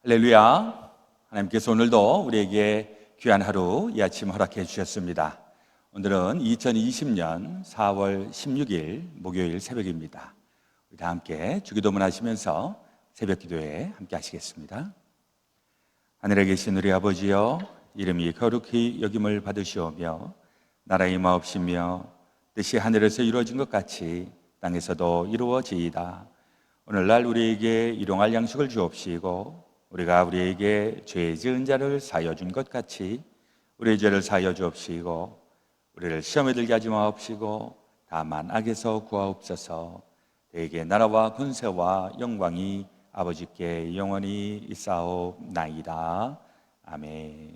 할렐루야. 하나님께서 오늘도 우리에게 귀한 하루 이 아침 허락해 주셨습니다. 오늘은 2020년 4월 16일 목요일 새벽입니다. 우리 다 함께 주기도문 하시면서 새벽 기도에 함께 하시겠습니다. 하늘에 계신 우리 아버지여, 이름이 거룩히 여김을 받으시오며 나라의 임하옵시며 뜻이 하늘에서 이루어진 것 같이 땅에서도 이루어지이다. 오늘날 우리에게 일용할 양식을 주옵시고 우리가 우리에게 죄 지은 자를 사하여 준 것 같이 우리의 죄를 사하여 주옵시고 우리를 시험에 들게 하지 마옵시고 다만 악에서 구하옵소서. 대개 나라와 권세와 영광이 아버지께 영원히 있사옵나이다. 아멘.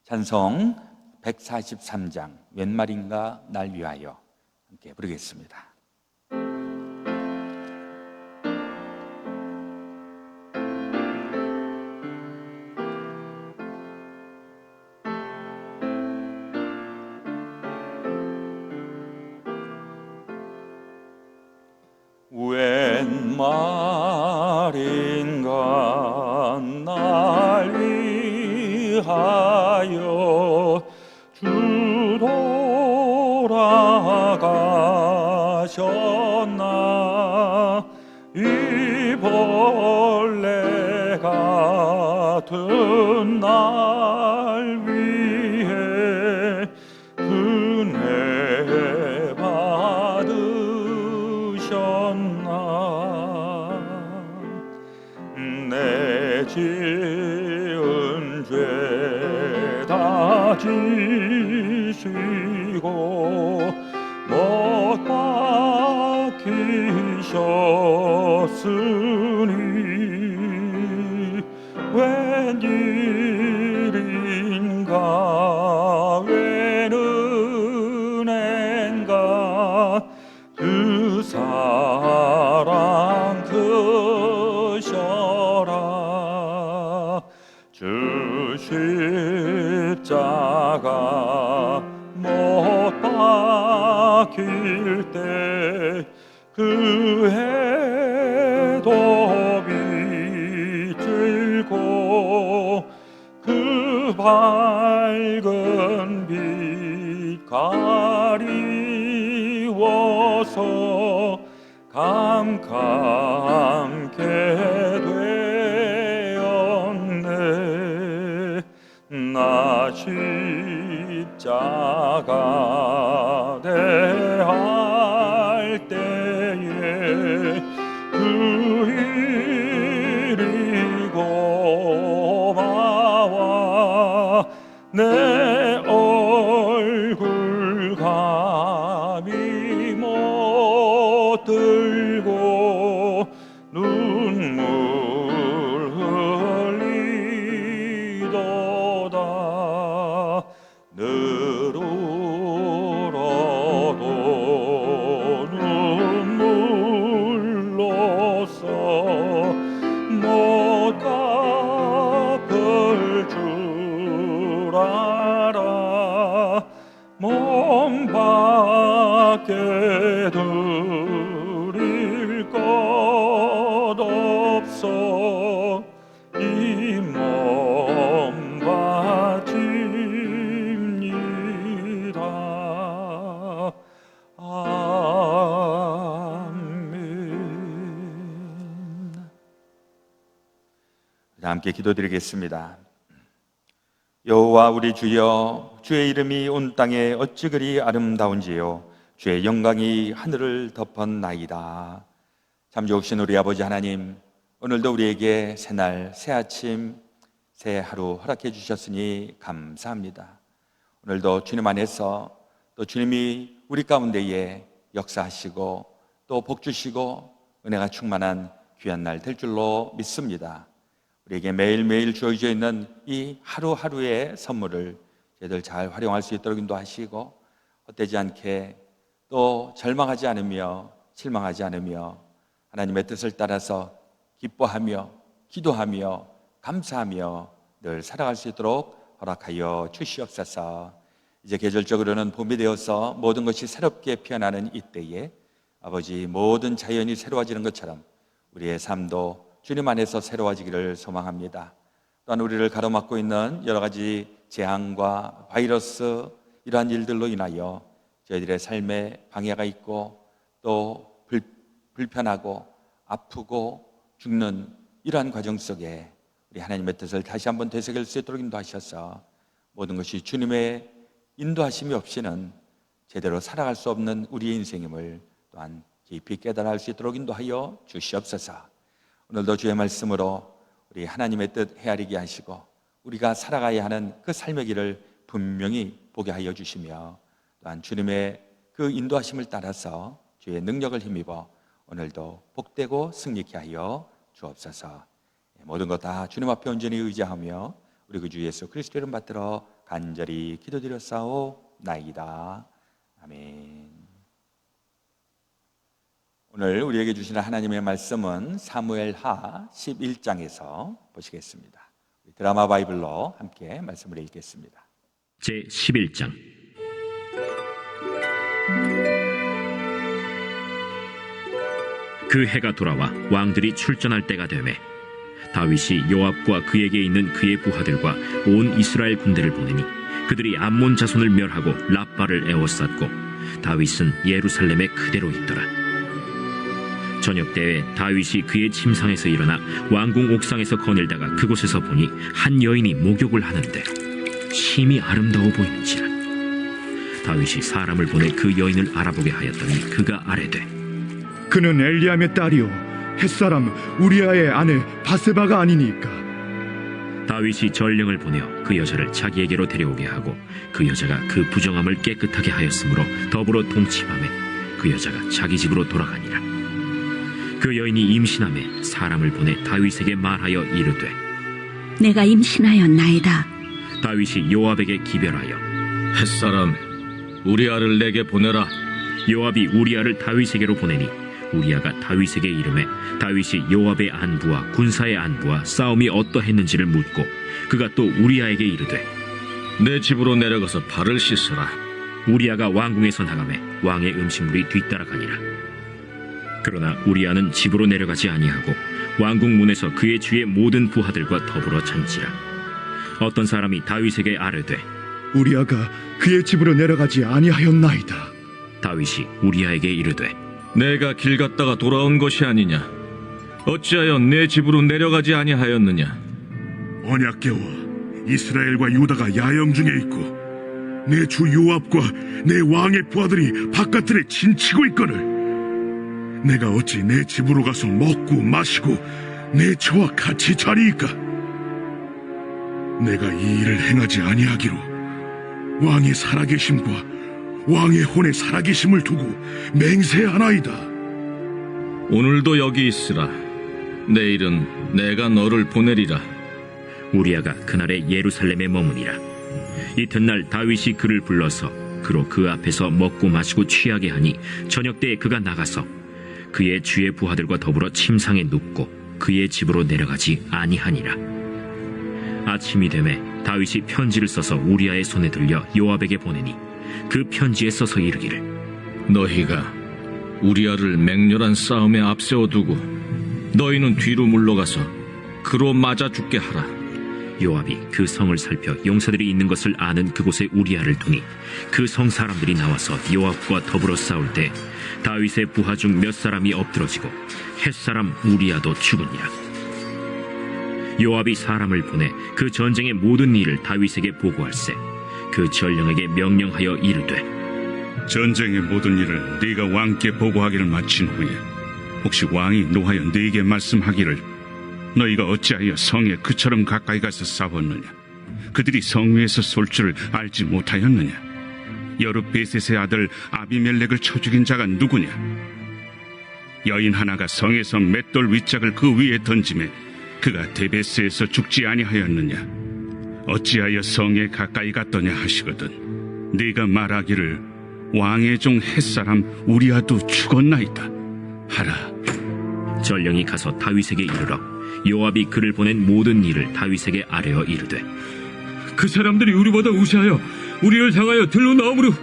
찬송 143장 웬 말인가 날 위하여 함께 부르겠습니다. 웬 말인가 날 위하여 주 돌아가셨나. 이 벌레 같은 날 위해 은혜 받으셨나. 내 지은 죄 다 지시고 못 박히셨으니 웬일인가 웬 은혜인가 그 사랑 크셔라. 주 십자가 못 박힐 때 그 해도 비틀고 그 밝은 빛 가리워서 캄캄케 되었네. 나 십자가 대할 때에 그 일이 고마워 내 얼굴 감히 못 들고 눈물 흘리도다. 늘 울어도 눈물로써 못 갚을 줄 알아. 몸 밖에 드릴 것 없어 이 몸 바칩니다. 아멘. 함께 기도드리겠습니다. 여호와 우리 주여, 주의 이름이 온 땅에 어찌 그리 아름다운지요, 주의 영광이 하늘을 덮었나이다. 참 좋으신 우리 아버지 하나님, 오늘도 우리에게 새날 새아침 새 하루 허락해 주셨으니 감사합니다. 오늘도 주님 안에서 또 주님이 우리 가운데에 역사하시고 또 복 주시고 은혜가 충만한 귀한 날 될 줄로 믿습니다. 우리에게 매일매일 주어져 있는 이 하루하루의 선물을 저희들 잘 활용할 수 있도록 인도하시고 헛되지 않게 또 절망하지 않으며 실망하지 않으며 하나님의 뜻을 따라서 기뻐하며 기도하며 감사하며 늘 살아갈 수 있도록 허락하여 주시옵소서. 이제 계절적으로는 봄이 되어서 모든 것이 새롭게 피어나는 이때에 아버지 모든 자연이 새로워지는 것처럼 우리의 삶도 주님 안에서 새로워지기를 소망합니다. 또한 우리를 가로막고 있는 여러 가지 재앙과 바이러스, 이러한 일들로 인하여 저희들의 삶에 방해가 있고 또 불편하고 아프고 죽는 이러한 과정 속에 우리 하나님의 뜻을 다시 한번 되새길 수 있도록 인도하셔서 모든 것이 주님의 인도하심이 없이는 제대로 살아갈 수 없는 우리의 인생임을 또한 깊이 깨달아 수 있도록 인도하여 주시옵소서. 오늘도 주의 말씀으로 우리 하나님의 뜻 헤아리게 하시고 우리가 살아가야 하는 그 삶의 길을 분명히 보게 하여 주시며 또한 주님의 그 인도하심을 따라서 주의 능력을 힘입어 오늘도 복되고 승리케 하여 주옵소서. 모든 것 다 주님 앞에 온전히 의지하며 우리 그 주 예수 그리스도 이름 받들어 간절히 기도드렸사오나이다. 아멘. 오늘 우리에게 주시는 하나님의 말씀은 사무엘하 11장에서 보시겠습니다. 드라마 바이블로 함께 말씀을 읽겠습니다. 제11장. 그 해가 돌아와 왕들이 출전할 때가 되매 다윗이 요압과 그에게 있는 그의 부하들과 온 이스라엘 군대를 보내니 그들이 암몬 자손을 멸하고 랍바를 에워쌌고 다윗은 예루살렘에 그대로 있더라. 저녁 때에 다윗이 그의 침상에서 일어나 왕궁 옥상에서 거닐다가 그곳에서 보니 한 여인이 목욕을 하는데 심히 아름다워 보이는지라. 다윗이 사람을 보내 그 여인을 알아보게 하였더니 그가 아뢰되 그는 엘리암의 딸이요 햇사람 우리아의 아내 바세바가 아니니까. 다윗이 전령을 보내어 그 여자를 자기에게로 데려오게 하고 그 여자가 그 부정함을 깨끗하게 하였으므로 더불어 동침하매 그 여자가 자기 집으로 돌아가니라. 그 여인이 임신하매 사람을 보내 다윗에게 말하여 이르되 내가 임신하였나이다. 다윗이 요압에게 기별하여 햇사람 우리아를 내게 보내라. 요압이 우리아를 다윗에게로 보내니 우리아가 다윗에게 이르매 다윗이 요압의 안부와 군사의 안부와 싸움이 어떠했는지를 묻고 그가 또 우리아에게 이르되 내 집으로 내려가서 발을 씻으라. 우리아가 왕궁에서 나가매 왕의 음식물이 뒤따라가니라. 그러나 우리아는 집으로 내려가지 아니하고 왕궁 문에서 그의 주의 모든 부하들과 더불어 잔지라. 어떤 사람이 다윗에게 아뢰되 우리아가 그의 집으로 내려가지 아니하였나이다. 다윗이 우리아에게 이르되 내가 길 갔다가 돌아온 것이 아니냐? 어찌하여 내 집으로 내려가지 아니하였느냐? 언약궤와 이스라엘과 유다가 야영 중에 있고 내 주 요압과 내 왕의 부하들이 바깥들에 진치고 있거늘 내가 어찌 내 집으로 가서 먹고 마시고 내 처와 같이 자리이까? 내가 이 일을 행하지 아니하기로 왕의 살아계심과 왕의 혼의 살아계심을 두고 맹세하나이다. 오늘도 여기 있으라. 내일은 내가 너를 보내리라. 우리아가 그날에 예루살렘에 머무니라. 이튿날 다윗이 그를 불러서 그로 그 앞에서 먹고 마시고 취하게 하니 저녁 때에 그가 나가서 그의 주의 부하들과 더불어 침상에 눕고 그의 집으로 내려가지 아니하니라. 아침이 되매 다윗이 편지를 써서 우리아의 손에 들려 요압에게 보내니 그 편지에 써서 이르기를 너희가 우리아를 맹렬한 싸움에 앞세워두고 너희는 뒤로 물러가서 그로 맞아 죽게 하라. 요압이 그 성을 살펴 용사들이 있는 것을 아는 그곳에 우리아를 두니 그 성 사람들이 나와서 요압과 더불어 싸울 때 다윗의 부하 중 몇 사람이 엎드러지고 햇사람 우리아도 죽으니라. 요압이 사람을 보내 그 전쟁의 모든 일을 다윗에게 보고할세 그 전령에게 명령하여 이르되 전쟁의 모든 일을 네가 왕께 보고하기를 마친 후에 혹시 왕이 노하여 네게 말씀하기를 너희가 어찌하여 성에 그처럼 가까이 가서 싸웠느냐? 그들이 성 위에서 쏠 줄을 알지 못하였느냐? 여룻베셋의 아들 아비멜렉을 쳐 죽인 자가 누구냐? 여인 하나가 성에서 맷돌 윗짝을 그 위에 던지매 그가 데베스에서 죽지 아니하였느냐? 어찌하여 성에 가까이 갔더냐 하시거든 네가 말하기를 왕의 종 햇사람 우리아도 죽었나이다 하라. 전령이 가서 다윗에게 이르러 요압이 그를 보낸 모든 일을 다윗에게 아뢰어 이르되 그 사람들이 우리보다 우세하여 우리를 향하여 들로 나오므로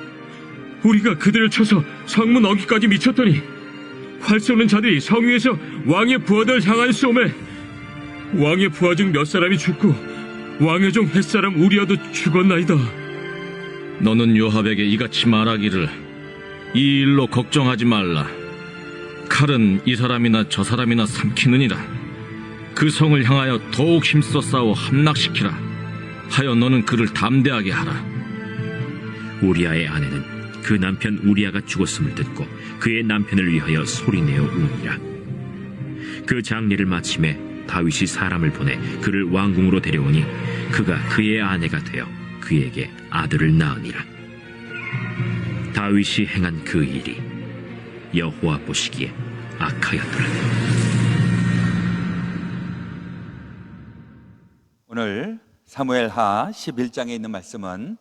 우리가 그들을 쳐서 성문 어귀까지 미쳤더니 활 쏘는 자들이 성 위에서 왕의 부하들 향하여 쏘매 왕의 부하 중 몇 사람이 죽고 왕의 종 햇사람 우리아도 죽었나이다. 너는 요압에게 이같이 말하기를 이 일로 걱정하지 말라. 칼은 이 사람이나 저 사람이나 삼키느니라. 그 성을 향하여 더욱 힘써 싸워 함락시키라. 하여 너는 그를 담대하게 하라. 우리아의 아내는 그 남편 우리아가 죽었음을 듣고 그의 남편을 위하여 소리내어 우니라. 그 장례를 마침에 다윗이 사람을 보내 그를 왕궁으로 데려오니 그가 그의 아내가 되어 그에게 아들을 낳으니라. 다윗이 행한 그 일이 여호와 보시기에 악하였더라. 오늘 사무엘하 11장에 있는 말씀은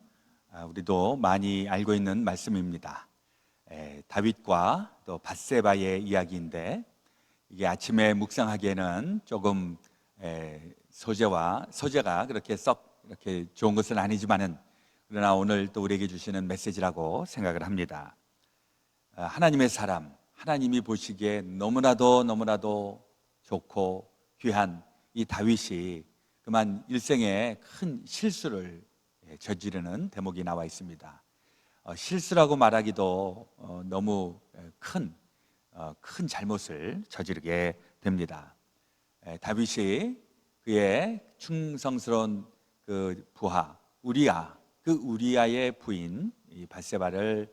우리도 많이 알고 있는 말씀입니다. 다윗과 또 밧세바의 이야기인데 이게 아침에 묵상하기에는 조금 소재가 그렇게 썩 이렇게 좋은 것은 아니지만은 그러나 오늘 또 우리에게 주시는 메시지라고 생각을 합니다. 하나님의 사람, 하나님이 보시기에 너무나도 좋고 귀한 이 다윗이 그만 일생에 큰 실수를 저지르는 대목이 나와 있습니다. 실수라고 말하기도 너무 큰 잘못을 저지르게 됩니다. 다윗이 그의 충성스러운 그 부하 우리아의 부인 이 밧세바를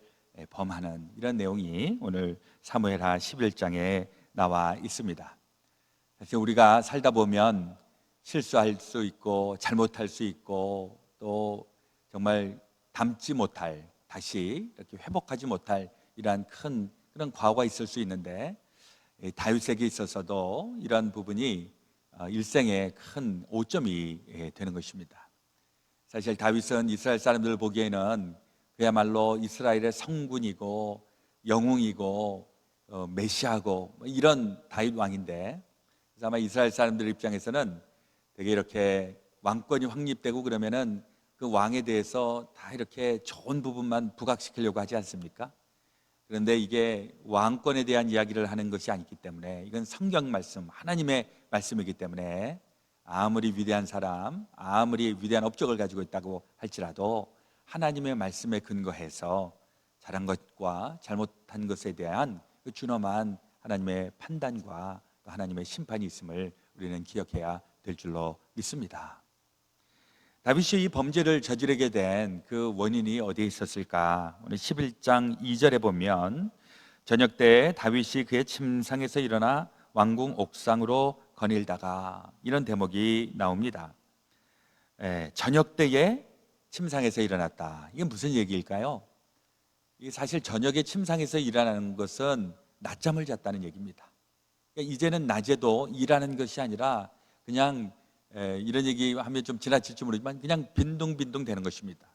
범하는 이런 내용이 오늘 사무엘하 11장에 나와 있습니다. 사실 우리가 살다 보면 실수할 수 있고 잘못할 수 있고 또 정말 담지 못할 다시 이렇게 회복하지 못할 이러한 큰 그런 과거가 있을 수 있는데 다윗에게 있어서도 이러한 부분이 일생의 큰 오점이 되는 것입니다. 사실 다윗은 이스라엘 사람들 보기에는 그야말로 이스라엘의 성군이고 영웅이고 메시아고 이런 다윗 왕인데 그래서 아마 이스라엘 사람들 입장에서는 되게 이렇게 왕권이 확립되고 그러면은 그 왕에 대해서 다 이렇게 좋은 부분만 부각시키려고 하지 않습니까? 그런데 이게 왕권에 대한 이야기를 하는 것이 아니기 때문에 이건 성경 말씀, 하나님의 말씀이기 때문에 아무리 위대한 사람, 아무리 위대한 업적을 가지고 있다고 할지라도 하나님의 말씀에 근거해서 잘한 것과 잘못한 것에 대한 그 준엄한 하나님의 판단과 하나님의 심판이 있음을 우리는 기억해야 될 줄로 믿습니다. 다윗이 이 범죄를 저지르게 된 그 원인이 어디에 있었을까? 오늘 11장 2절에 보면 저녁 때 다윗이 그의 침상에서 일어나 왕궁 옥상으로 거닐다가 이런 대목이 나옵니다. 저녁 때에 침상에서 일어났다. 이게 무슨 얘기일까요? 이게 사실 저녁에 침상에서 일어나는 것은 낮잠을 잤다는 얘기입니다. 그러니까 이제는 낮에도 일하는 것이 아니라 그냥 이런 얘기하면 좀 지나칠지 모르지만 그냥 빈둥빈둥 되는 것입니다.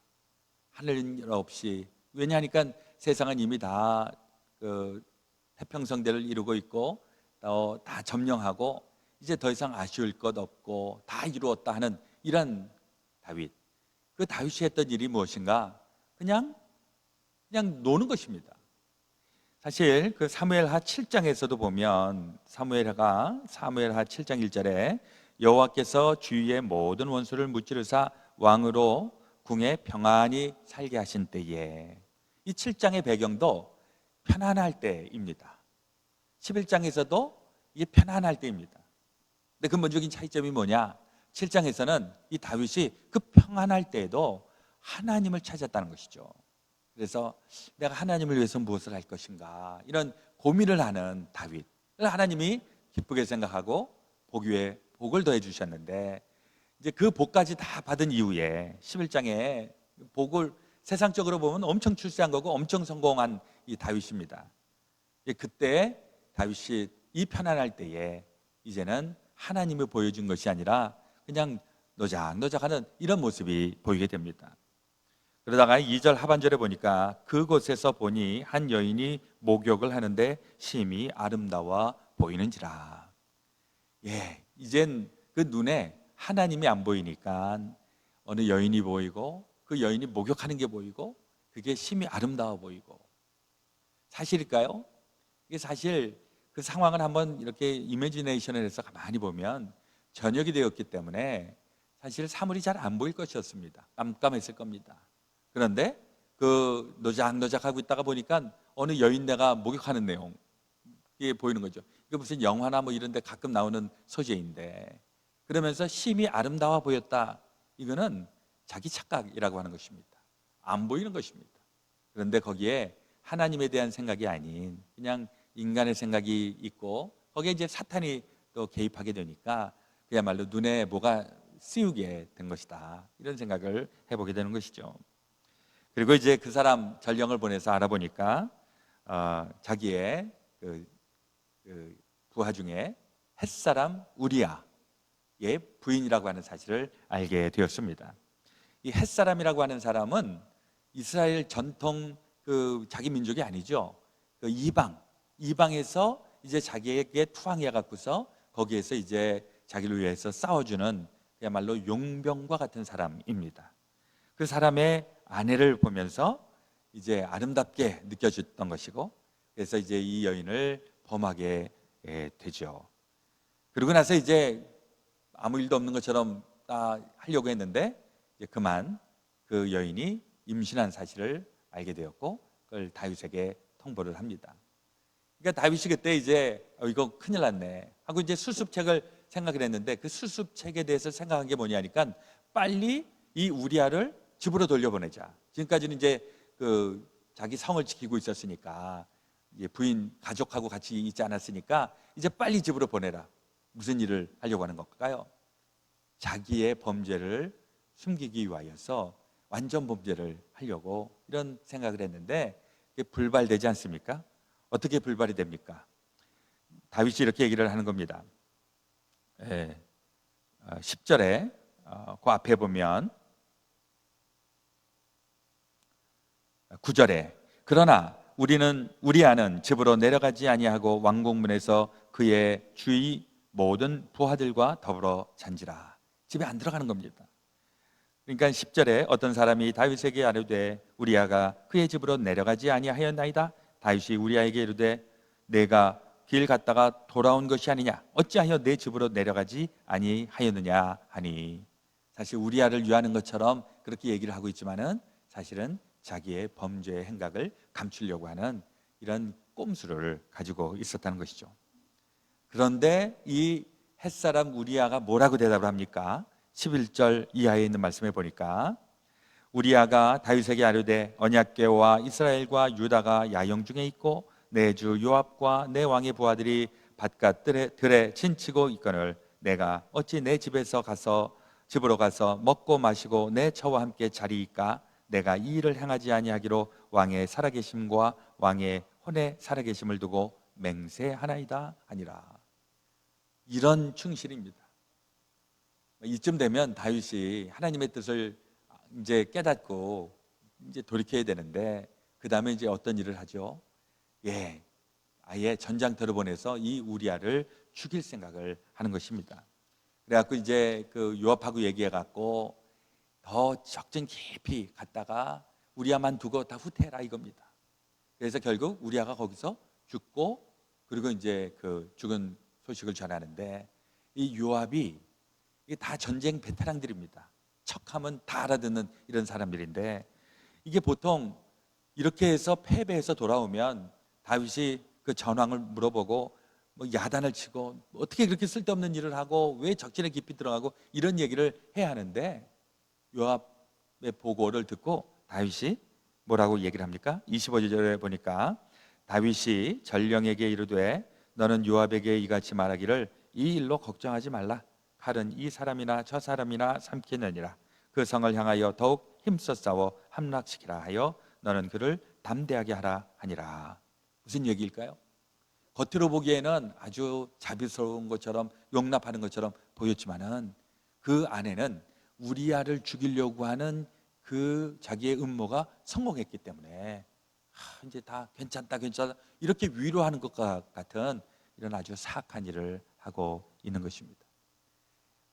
하늘 없이. 왜냐하니까 세상은 이미 다 그 태평성대를 이루고 있고 또 다 점령하고 이제 더 이상 아쉬울 것 없고 다 이루었다 하는 이런 다윗. 그 다윗이 했던 일이 무엇인가? 그냥 노는 것입니다. 사실 그 사무엘하 7장에서도 보면 사무엘하 7장 1절에 여호와께서 주위의 모든 원수를 무찌르사 왕으로 궁에 평안히 살게 하신 때에 이 7장의 배경도 편안할 때입니다. 11장에서도 이게 편안할 때입니다. 근데 근본적인 차이점이 뭐냐? 7장에서는 이 다윗이 그 평안할 때에도 하나님을 찾았다는 것이죠. 그래서 내가 하나님을 위해서 무엇을 할 것인가 이런 고민을 하는 다윗. 하나님이 기쁘게 생각하고 복 위에 복을 더해 주셨는데 이제 그 복까지 다 받은 이후에 11장에 복을 세상적으로 보면 엄청 출세한 거고 엄청 성공한 이 다윗입니다. 그때 다윗이 이 편안할 때에 이제는 하나님이 보여준 것이 아니라 그냥 노작노작하는 이런 모습이 보이게 됩니다. 그러다가 2절 하반절에 보니까 그곳에서 보니 한 여인이 목욕을 하는데 심히 아름다워 보이는지라. 이젠 그 눈에 하나님이 안 보이니까 어느 여인이 보이고 그 여인이 목욕하는 게 보이고 그게 심히 아름다워 보이고. 사실일까요? 이게 사실 그 상황을 한번 이렇게 이미지네이션을 해서 가만히 보면 저녁이 되었기 때문에 사실 사물이 잘 안 보일 것이었습니다. 깜깜했을 겁니다. 그런데 그 노작노작하고 있다가 보니까 어느 여인네가 목욕하는 내용 이게 보이는 거죠. 이거 무슨 영화나 뭐 이런 데 가끔 나오는 소재인데, 그러면서 심히 아름다워 보였다. 이거는 자기 착각이라고 하는 것입니다. 안 보이는 것입니다. 그런데 거기에 하나님에 대한 생각이 아닌 그냥 인간의 생각이 있고, 거기에 이제 사탄이 또 개입하게 되니까 그야말로 눈에 뭐가 씌우게 된 것이다, 이런 생각을 해보게 되는 것이죠. 그리고 이제 그 사람 전령을 보내서 알아보니까 자기의 그 부하 중에 햇사람 우리아의 부인이라고 하는 사실을 알게 되었습니다. 이 햇사람이라고 하는 사람은 이스라엘 전통 그 자기 민족이 아니죠. 그 이방에서 이제 자기에게 투항해 갖고서 거기에서 이제 자기를 위해서 싸워주는 그야말로 용병과 같은 사람입니다. 그 사람의 아내를 보면서 이제 아름답게 느껴졌던 것이고, 그래서 이제 이 여인을 범하게 되죠. 그러고 나서 이제 아무 일도 없는 것처럼 하려고 했는데 이제 그만 그 여인이 임신한 사실을 알게 되었고, 그걸 다윗에게 통보를 합니다. 그러니까 다윗이 그때 이제 이거 큰일 났네 하고 이제 수습책을 생각을 했는데, 그 수습책에 대해서 생각한 게 뭐냐니까 빨리 이 우리아를 집으로 돌려보내자. 지금까지는 이제 그 자기 성을 지키고 있었으니까, 이제 부인 가족하고 같이 있지 않았으니까 이제 빨리 집으로 보내라. 무슨 일을 하려고 하는 걸까요? 자기의 범죄를 숨기기 위하여서 완전 범죄를 하려고 이런 생각을 했는데, 그게 불발되지 않습니까? 어떻게 불발이 됩니까? 다윗이 이렇게 얘기를 하는 겁니다. 10절에 그 앞에 보면 9절에 그러나 우리아는 집으로 내려가지 아니하고 왕궁문에서 그의 주위 모든 부하들과 더불어 잔지라. 집에 안 들어가는 겁니다. 그러니까 10절에 어떤 사람이 다윗에게 아뢰되 우리아가 그의 집으로 내려가지 아니하였나이다. 다윗이 우리아에게 이르되 내가 길 갔다가 돌아온 것이 아니냐, 어찌하여 내 집으로 내려가지 아니하였느냐 하니, 사실 우리아를 위하는 것처럼 그렇게 얘기를 하고 있지만은 사실은 자기의 범죄의 행각을 감추려고 하는 이런 꼼수를 가지고 있었다는 것이죠. 그런데 이 햇사람 우리아가 뭐라고 대답을 합니까? 11절 이하에 있는 말씀에 보니까 우리아가 다윗에게 아뢰되 언약궤와 이스라엘과 유다가 야영 중에 있고 내 주 요압과 내 왕의 부하들이 바깥 들에 진치고 있거늘 내가 어찌 내 집으로 가서 먹고 마시고 내 처와 함께 자리이까? 내가 이 일을 행하지 아니하기로 왕의 살아계심과 왕의 혼의 살아계심을 두고 맹세하나이다 하니라. 이런 충실입니다. 이쯤 되면 다윗이 하나님의 뜻을 이제 깨닫고 이제 돌이켜야 되는데, 그 다음에 이제 어떤 일을 하죠? 아예 전장터로 보내서 이 우리아를 죽일 생각을 하는 것입니다. 그래갖고 이제 그 요압하고 얘기해갖고 더 적정 깊이 갔다가 우리아만 두고 다 후퇴해라 이겁니다. 그래서 결국 우리아가 거기서 죽고, 그리고 이제 그 죽은 소식을 전하는데, 이 요압이 이게 다 전쟁 베테랑들입니다. 척하면 다 알아듣는 이런 사람들인데, 이게 보통 이렇게 해서 패배해서 돌아오면 다윗이 그 전황을 물어보고 뭐 야단을 치고 어떻게 그렇게 쓸데없는 일을 하고 왜 적진에 깊이 들어가고 이런 얘기를 해야 하는데, 요압의 보고를 듣고 다윗이 뭐라고 얘기를 합니까? 25절에 보니까 다윗이 전령에게 이르되 너는 요압에게 이같이 말하기를 이 일로 걱정하지 말라. 칼은 이 사람이나 저 사람이나 삼키느니라. 그 성을 향하여 더욱 힘써 싸워 함락시키라 하여 너는 그를 담대하게 하라 하니라. 무슨 얘기일까요? 겉으로 보기에는 아주 자비스러운 것처럼 용납하는 것처럼 보였지만은 그 안에는 우리아를 죽이려고 하는 그 자기의 음모가 성공했기 때문에 이제 다 괜찮다 이렇게 위로하는 것과 같은 이런 아주 사악한 일을 하고 있는 것입니다.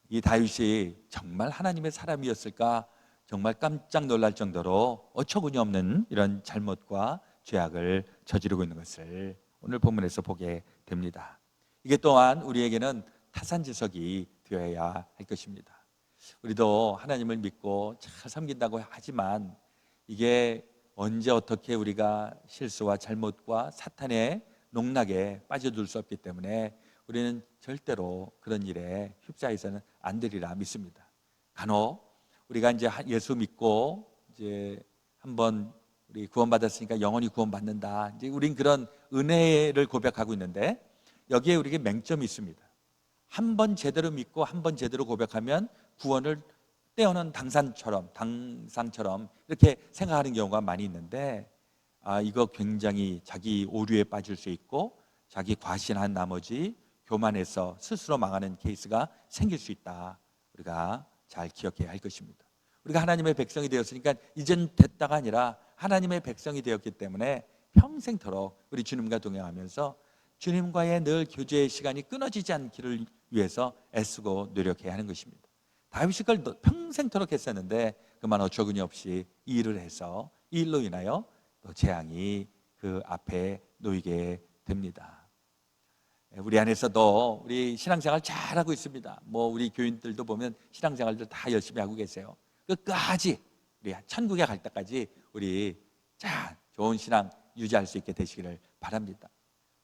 이 다윗이 정말 하나님의 사람이었을까 정말 깜짝 놀랄 정도로 어처구니 없는 이런 잘못과 죄악을 저지르고 있는 것을 오늘 본문에서 보게 됩니다. 이게 또한 우리에게는 타산지석이 되어야 할 것입니다. 우리도 하나님을 믿고 잘 섬긴다고 하지만 이게 언제 어떻게 우리가 실수와 잘못과 사탄의 농락에 빠져들 수 없기 때문에 우리는 절대로 그런 일에 휩싸여서는 안 되리라 믿습니다. 간혹 우리가 이제 예수 믿고 이제 한번 우리 구원받았으니까 영원히 구원받는다. 이제 우린 그런 은혜를 고백하고 있는데 여기에 우리에게 맹점이 있습니다. 한 번 제대로 믿고 한 번 제대로 고백하면 구원을 떼어놓은 당상처럼 이렇게 생각하는 경우가 많이 있는데 이거 굉장히 자기 오류에 빠질 수 있고 자기 과신한 나머지 교만해서 스스로 망하는 케이스가 생길 수 있다. 우리가 잘 기억해야 할 것입니다. 우리가 하나님의 백성이 되었으니까 이젠 됐다가 아니라 하나님의 백성이 되었기 때문에 평생토록 우리 주님과 동행하면서 주님과의 늘 교제의 시간이 끊어지지 않기를 위해서 애쓰고 노력해야 하는 것입니다. 다윗이 그걸 평생토록 했었는데 그만 어처구니 없이 이 일을 해서 이 일로 인하여 또 재앙이 그 앞에 놓이게 됩니다. 우리 안에서도 우리 신앙생활 잘하고 있습니다. 뭐 우리 교인들도 보면 신앙생활들 다 열심히 하고 계세요. 끝까지 우리 천국에 갈 때까지 우리 자 좋은 신앙 유지할 수 있게 되시기를 바랍니다.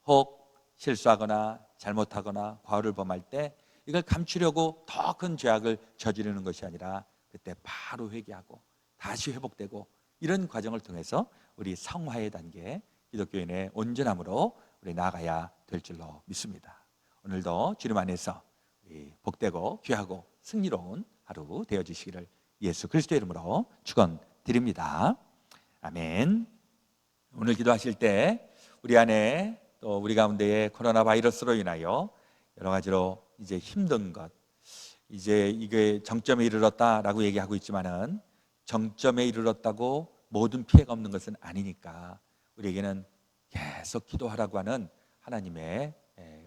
혹 실수하거나 잘못하거나 과오를 범할 때 이걸 감추려고 더 큰 죄악을 저지르는 것이 아니라 그때 바로 회개하고 다시 회복되고 이런 과정을 통해서 우리 성화의 단계 기독교인의 온전함으로 우리 나아가야 될 줄로 믿습니다. 오늘도 주님 안에서 복되고 귀하고 승리로운 하루 되어주시기를 예수 그리스도의 이름으로 축원드립니다. 아멘. 오늘 기도하실 때 우리 안에 또 우리 가운데에 코로나 바이러스로 인하여 여러 가지로 이제 힘든 것, 이제 이게 정점에 이르렀다라고 얘기하고 있지만은 정점에 이르렀다고 모든 피해가 없는 것은 아니니까 우리에게는 계속 기도하라고 하는 하나님의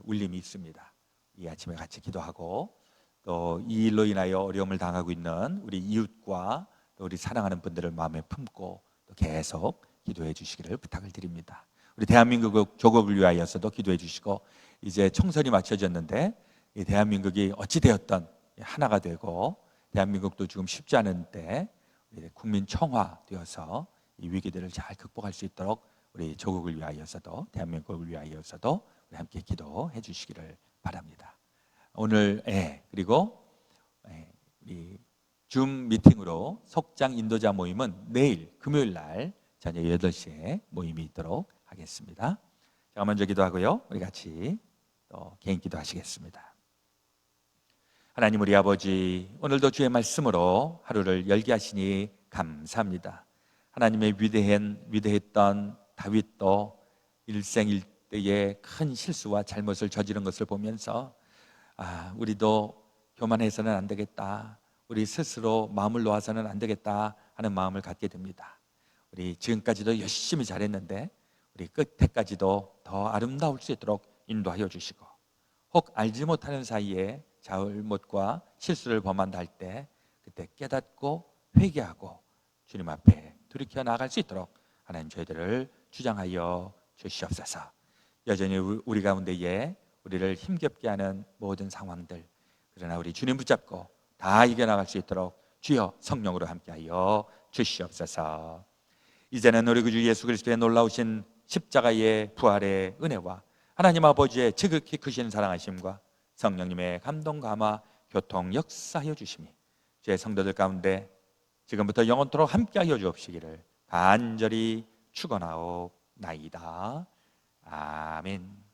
울림이 있습니다. 이 아침에 같이 기도하고 또 이 일로 인하여 어려움을 당하고 있는 우리 이웃과 또 우리 사랑하는 분들을 마음에 품고 또 계속 기도해 주시기를 부탁을 드립니다. 우리 대한민국 조국을 위하여서도 기도해 주시고 이제 총선이 마쳐졌는데 이 대한민국이 어찌 되었던 하나가 되고 대한민국도 지금 쉽지 않은 때 국민 청화되어서 이 위기들을 잘 극복할 수 있도록 우리 조국을 위하여서도 대한민국을 위하여서도 우리 함께 기도해 주시기를 바랍니다. 오늘 그리고 우리 줌 미팅으로 속장 인도자 모임은 내일 금요일 날 저녁 8시에 모임이 있도록 하겠습니다. 제가 먼저 기도하고요. 우리 같이 또 개인 기도하시겠습니다. 하나님 우리 아버지, 오늘도 주의 말씀으로 하루를 열게 하시니 감사합니다. 하나님의 위대했던 다윗도 일생일대의 큰 실수와 잘못을 저지른 것을 보면서 우리도 교만해서는 안 되겠다, 우리 스스로 마음을 놓아서는 안 되겠다 하는 마음을 갖게 됩니다. 우리 지금까지도 열심히 잘했는데 우리 끝에까지도 더 아름다울 수 있도록 인도하여 주시고, 혹 알지 못하는 사이에 잘못과 실수를 범한다 할 때 그때 깨닫고 회개하고 주님 앞에 돌이켜 나아갈 수 있도록 하나님 저희들을 주장하여 주시옵소서. 여전히 우리 가운데에 우리를 힘겹게 하는 모든 상황들, 그러나 우리 주님 붙잡고 다 이겨나갈 수 있도록 주여 성령으로 함께하여 주시옵소서. 이제는 우리 구주 예수 그리스도의 놀라우신 십자가의 부활의 은혜와 하나님 아버지의 지극히 크신 사랑하심과 성령님의 감동 감화 교통 역사하여 주심이 제 성도들 가운데 지금부터 영원토록 함께하여 주옵시기를 간절히 축원하옵나이다. 아멘.